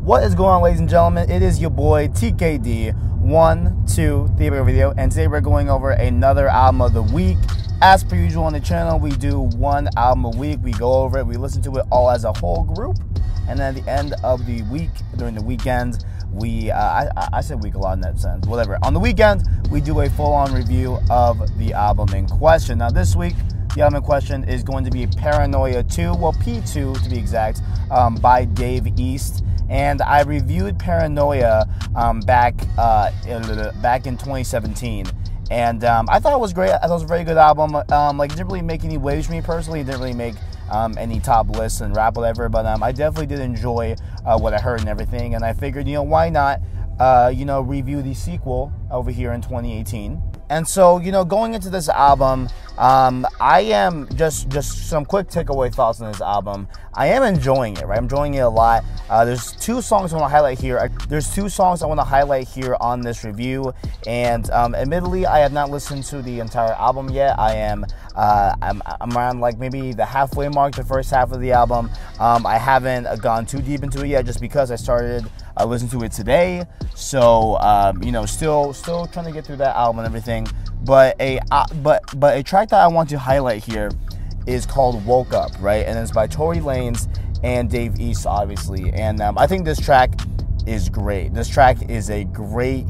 What is going on, ladies and gentlemen? It is your boy TKD 123 video, and today we're going over another album of the week. As per usual on the channel, we do one album a week. We go over it, we listen to it all as a whole group, and then at the end of the week, during the weekend, we I said week a lot in that sense, whatever. On the weekend, we do a full-on review of the album in question. Now this week, the album in question is going to be Paranoia 2, well P2 to be exact, by Dave East. And I reviewed Paranoia back in 2017, and I thought it was great. I thought it was a very good album. Like, it didn't really make any waves for me personally. It didn't really make any top lists and rap whatever, but I definitely did enjoy what I heard and everything. And I figured, why not, review the sequel over here in 2018. And so, going into this album, I am just some quick takeaway thoughts on this album. I am enjoying it, right? I'm enjoying it a lot. There's two songs I want to highlight here. There's two songs I want to highlight here on this review. And admittedly, I have not listened to the entire album yet. I'm around like maybe the halfway mark, the first half of the album. I haven't gone too deep into it yet, just because I started listening to it today. So still trying to get through that album and everything. But a track that I want to highlight here is called Woke Up, right? And it's by Tory Lanez and Dave East, obviously. And I think this track is great. This track is a great,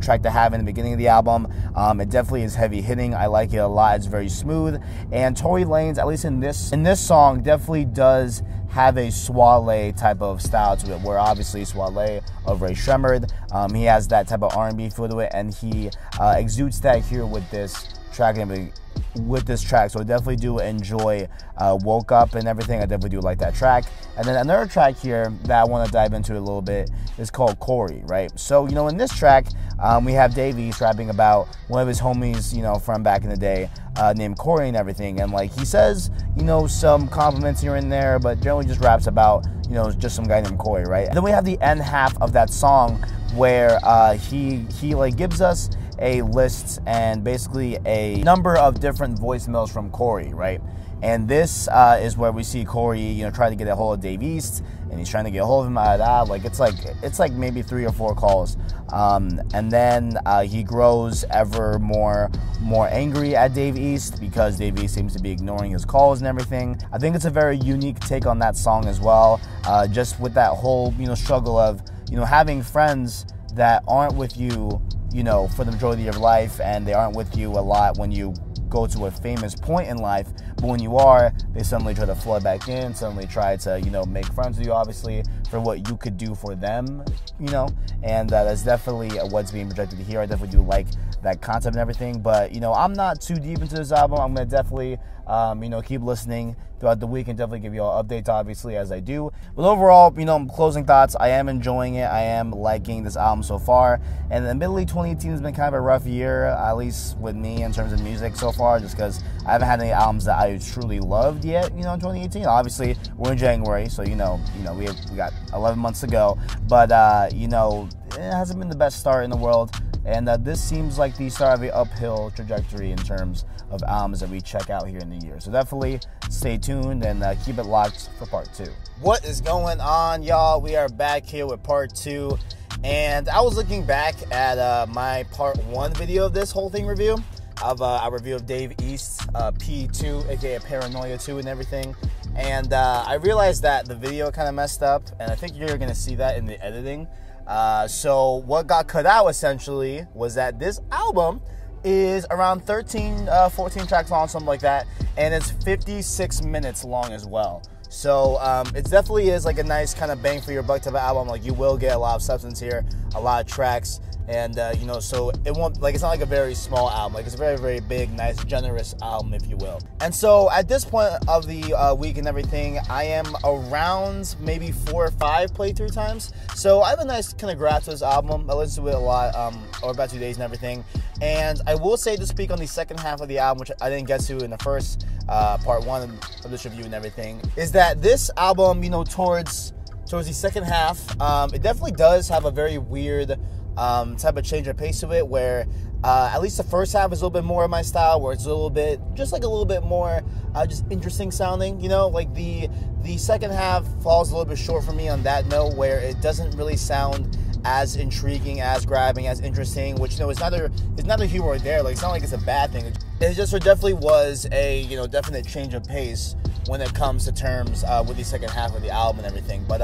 track to have in the beginning of the album. It definitely is heavy hitting. I like it a lot. It's very smooth. And Tory Lanez, at least in this song, definitely does have a soiree type of style to it, where obviously soiree of Ray Shremmerd. He has that type of R&B feel to it, and he exudes that here with this track so I definitely do enjoy Woke Up and everything. I definitely do like that track. And then another track here that I want to dive into a little bit is called Corey, right? So, in this track, we have Dave East rapping about one of his homies, from back in the day, named Corey and everything. And like, he says, some compliments here and there, but generally just raps about, just some guy named Corey, right? And then we have the end half of that song where he like gives us a list and basically a number of different voicemails from Corey, right? And this is where we see Corey, trying to get a hold of Dave East, and he's trying to get a hold of him out of that. Like, it's like maybe 3 or 4 calls, and then he grows ever more angry at Dave East because Dave East seems to be ignoring his calls and everything. I think it's a very unique take on that song as well, just with that whole struggle of having friends that aren't with you for the majority of your life, and they aren't with you a lot when you go to a famous point in life, but when you are, they suddenly try to flood back in, suddenly try to, make friends with you, obviously, for what you could do for them, and that's definitely what's being projected here. I definitely do like that concept and everything, but, I'm not too deep into this album. I'm going to definitely, keep listening throughout the week and definitely give you all updates, obviously, as I do. But overall, closing thoughts, I am enjoying it. I am liking this album so far. And admittedly, 2018 has been kind of a rough year, at least with me in terms of music so far, just because I haven't had any albums that I truly loved yet, in 2018. Obviously, we're in January, so, we got 11 months to go. But, it hasn't been the best start in the world. And this seems like the start of an uphill trajectory in terms of albums that we check out here in the year. So definitely stay tuned and keep it locked for part 2. What is going on, y'all? We are back here with part 2. And I was looking back at my part 1 video of this whole thing review. Of a review of Dave East's P2, aka Paranoia 2 and everything. And I realized that the video kind of messed up. And I think you're going to see that in the editing. So what got cut out essentially was that this album is around 13, 14 tracks long, something like that, and it's 56 minutes long as well. So it definitely is like a nice kind of bang for your buck type of album. Like, you will get a lot of substance here, a lot of tracks, and so it won't, like, it's not like a very small album. Like, it's a very, very big, nice, generous album, if you will. And so at this point of the week and everything, I am around maybe 4 or 5 playthrough times. So I have a nice kind of grasp to this album. I listened to it a lot over about 2 days and everything. And I will say, to speak on the second half of the album, which I didn't get to in the first part 1 of this review and everything, is that this album, towards the second half, it definitely does have a very weird type of change of pace to it, where at least the first half is a little bit more of my style, where it's a little bit, just like a little bit more just interesting sounding, you know, like the second half falls a little bit short for me on that note, where it doesn't really sound as intriguing, as grabbing, as interesting, which, you know, it's neither here or there. Like, it's not like it's a bad thing. It just definitely was a, you know, definite change of pace when it comes to terms with the second half of the album and everything. But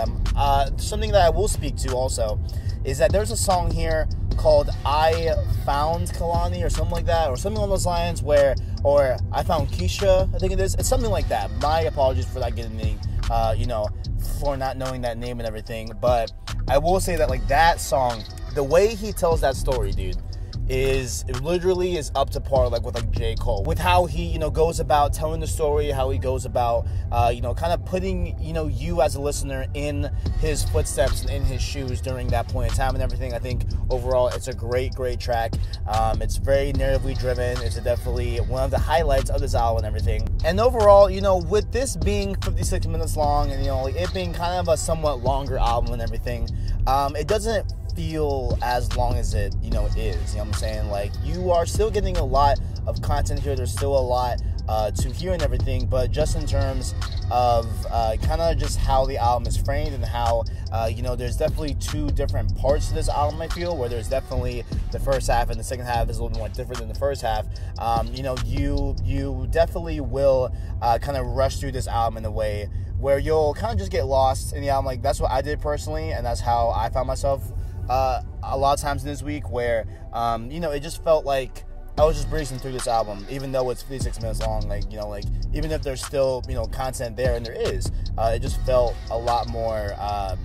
something that I will speak to also is that there's a song here called I Found Kalani or something like that, or something along those lines, or I Found Keisha, I think it is. It's something like that. My apologies for not getting the, you know, for not knowing that name and everything. But I will say that, like, that song, the way he tells that story, dude, it literally is up to par, like, with, like, J. Cole, with how he, you know, goes about telling the story, how he goes about, you know, kind of putting, you know, you as a listener in his footsteps and in his shoes during that point in time and everything. I think overall it's a great track. It's very narratively driven. It's definitely one of the highlights of this album and everything. And overall, you know, with this being 56 minutes long and, you know, it being kind of a somewhat longer album and everything, it doesn't feel as long as it, you know, is. You know what I'm saying? Like, you are still getting a lot of content here. There's still a lot to hear and everything, but just in terms of kind of just how the album is framed and how, you know, there's definitely two different parts to this album, I feel, where there's definitely the first half and the second half is a little more different than the first half. You know, you definitely will kind of rush through this album in a way where you'll kind of just get lost in the album. Like, that's what I did personally, and that's how I found myself a lot of times in this week, where you know, it just felt like I was just breezing through this album, even though it's 56 minutes long. Like, you know, like, even if there's still, you know, content there, and there is, it just felt a lot more,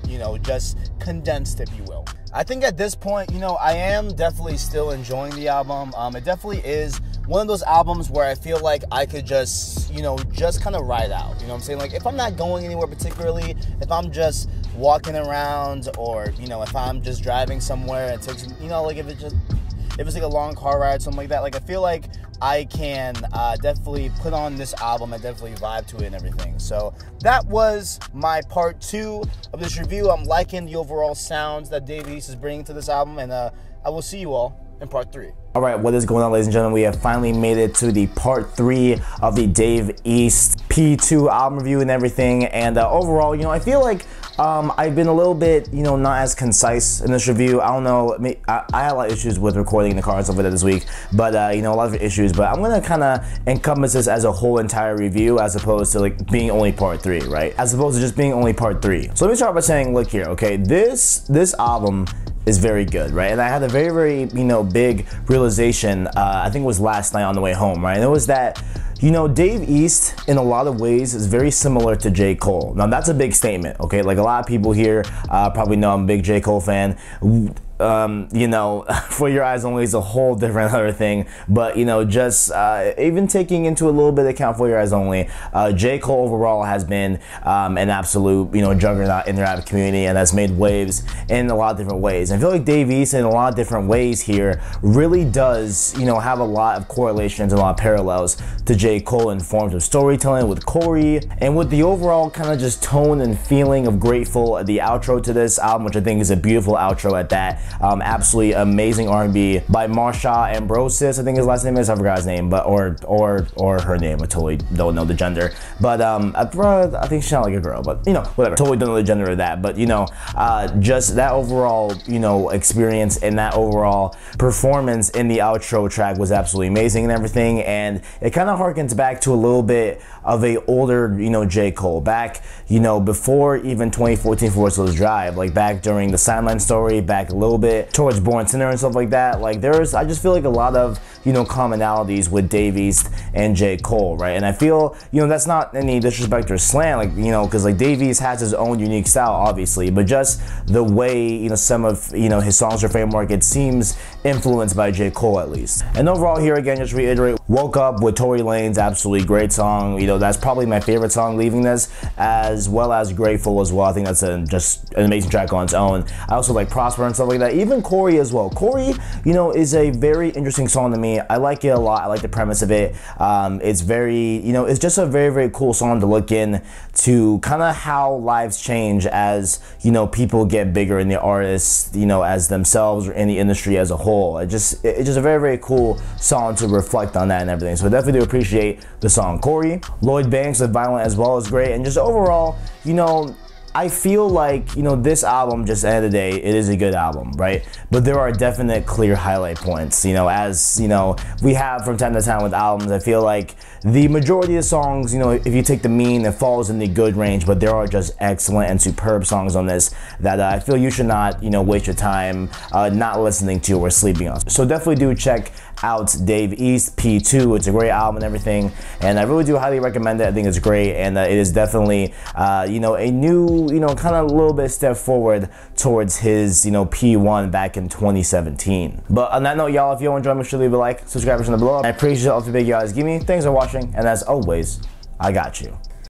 you know, just condensed, if you will. I think at this point, you know, I am definitely still enjoying the album. It definitely is one of those albums where I feel like I could just, you know, just kind of ride out. You know what I'm saying? Like, if I'm not going anywhere particularly, if I'm just walking around, or, you know, if I'm just driving somewhere and it takes, you know, like, if it's like a long car ride, something like that, like, I feel like I can definitely put on this album and definitely vibe to it and everything. So that was my part 2 of this review. I'm liking the overall sounds that Dave East is bringing to this album, and I will see you all in part 3. All right, what is going on, ladies and gentlemen? We have finally made it to the part 3 of the Dave East P2 album review and everything. And overall, you know, I feel like I've been a little bit, you know, not as concise in this review. I don't know, I had a lot of issues with recording in the car and stuff like that this week, but you know, a lot of issues. But I'm gonna kind of encompass this as a whole entire review, as opposed to, like, being only part 3, right? As opposed to just being only part 3. So let me start by saying, look here, okay, this album is very good, right? And I had a very, you know, big realization, I think it was last night on the way home, right? And it was that, you know, Dave East, in a lot of ways, is very similar to J. Cole. Now, that's a big statement, okay? Like, a lot of people here probably know I'm a big J. Cole fan. You know, For Your Eyes Only is a whole different other thing, but, you know, just even taking into a little bit of account For Your Eyes Only, J. Cole overall has been an absolute, you know, juggernaut in the rap community, and has made waves in a lot of different ways. And I feel like Dave East, in a lot of different ways here, really does, you know, have a lot of correlations and a lot of parallels to J. Cole in forms of storytelling with Corey, and with the overall kind of just tone and feeling of Grateful, the outro to this album, which I think is a beautiful outro at that. Absolutely amazing R&B by Marsha Ambrosius, I think his last name is. I forgot his name, but or her name. I totally don't know the gender. But I think she sounded like a girl, but, you know, whatever. Totally don't know the gender of that. But, you know, just that overall, you know, experience and that overall performance in the outro track was absolutely amazing and everything. And it kind of harkens back to a little bit of a older, you know, J. Cole, back, you know, before even 2014 Forest Hills Drive, like back during the Sideline Story, back a little bit towards Born Sinner and stuff like that. Like, I just feel like a lot of, you know, commonalities with Dave East and J. Cole, right? And I feel, you know, that's not any disrespect or slant, like, you know, because, like, Dave East has his own unique style, obviously, but just the way, you know, some of, you know, his songs or framework, it seems influenced by J. Cole, at least. And overall here, again, just reiterate, Woke Up with Tory Lanez, absolutely great song. You know, that's probably my favorite song leaving this, as well as Grateful as well. I think that's just an amazing track on its own. I also like Prosper and stuff like that. Even Corey as well. Corey, you know, is a very interesting song to me. I like it a lot. I like the premise of it. It's very, you know, it's just a very, very cool song to look in to kind of how lives change as, you know, people get bigger in the artists, you know, as themselves or in the industry as a whole. It's just a very, very cool song to reflect on that and everything. So I definitely do appreciate the song. Corey, Lloyd Banks with Violent as well is great. And just overall, you know, I feel like, you know, this album, just at the end of the day, it is a good album, right? But there are definite clear highlight points, you know, as, you know, we have from time to time with albums. I feel like the majority of the songs, you know, if you take the mean, it falls in the good range, but there are just excellent and superb songs on this that I feel you should not, you know, waste your time not listening to or sleeping on. So definitely do check out Dave East P2. It's a great album and everything, and I really do highly recommend it. I think it's great, and it is definitely, you know, a new, you know, kind of a little bit step forward towards his, you know, P1 back in 2017. But on that note, y'all, if you enjoyed, make sure to leave a like, subscribe, and below. I appreciate all the big you guys give me. Thanks for watching, and as always, I got you.